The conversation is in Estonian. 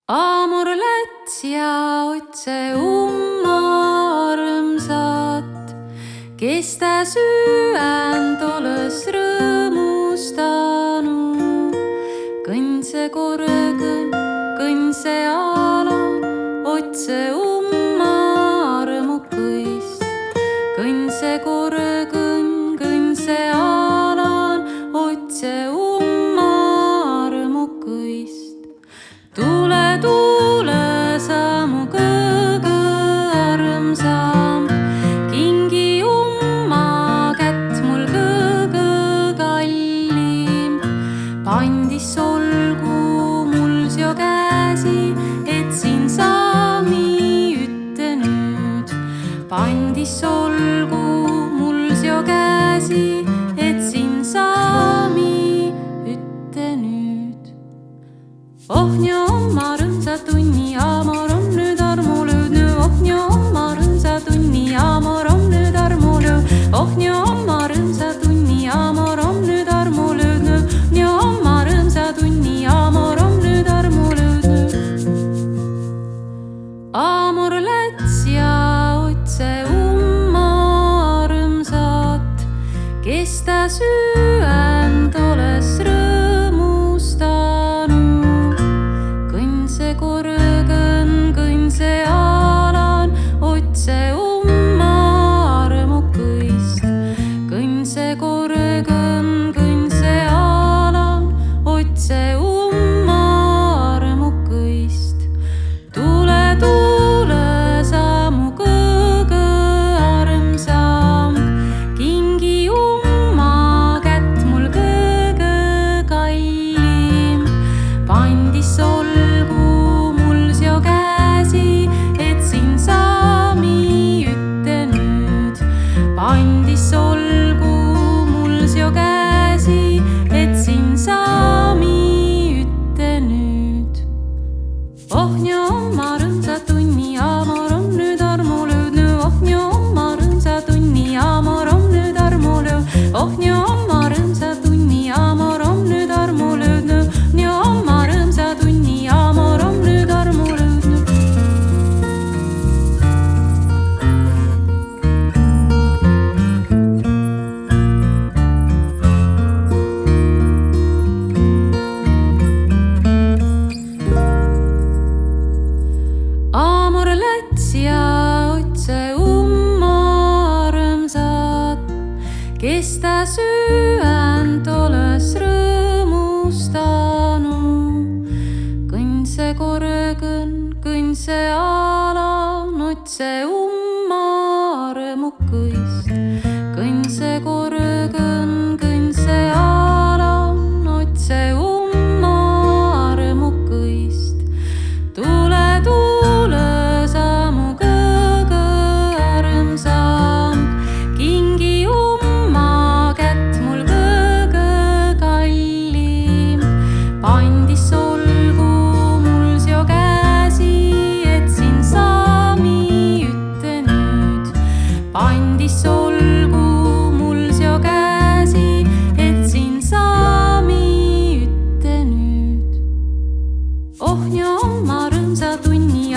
Aamur läts ja otse rõõmsat, kes ta süänd olõs rõõmustanu. Kõnse korgõn, kõnse alan, otse rõõmukõist. Kõnse korgõn, kõnse alan, otse rõõmukõist. Tule sa mu kõige armsam, kingi kätt mul kõige kallim. Pandis olgu mul sio käsi, et siin saami ütte nüüd. Pandis olgu mul sio käsi, et siin saami ütte nüüd. Ohnia oma rõõmsa tunni, Aamor on nüüd armu löödnü. Ohnia oma rõõmsa tunni, Aamor on nüüd armu lööd. Ohnia oma rõõmsa tunni, Aamor on nüüd armu löödnü. Ohnia oma rõõmsa tunni, Aamor on nüüd armu löödnü. Aamor läts ja otse rõõmsat, kes ta süänd olõs rõõmustanu. Kõnse korgõn, kõnse alan, otse rõõmukõist. Kõnse korgõn, kõnse alan, otse rõõmukõist. Tule sa mu kõige armsam, kingi kätt mul kõige kallim. Pandis olgu mul sio käsi, et siin saami ütte nüüd. Pandis olgu mul sio käsi, et siin saami ütte nüüd. Ohnia oma rõõmsa tunni, Aamor on nüüd armu löödnü. Ohnia oma rõõmsa tunni, Aamor on nüüd armu lööd. Ohnia oma rõõmsa tunni, Aamor on nüüd armu löödnü. Ohnia oma rõõmsa tunni, Aamor on nüüd armu löödnü. Aamor läts ja otse rõõmsat, kes ta süänd olõs rõõmustanu. Kõnse korgõn, kõnse alan, otse rõõmukõist. Kõnse korgõn, kõnse alan, otse rõõmukõist. Tule sa mu kõige armsam, kingi kätt mul kõige kallim. Pandis olgu mul sio käsi, et siin saami ütte nüüd. Pandis olgu mul sio käsi, et siin saami ütte nüüd. Ohnia oma rõõmsa tunni,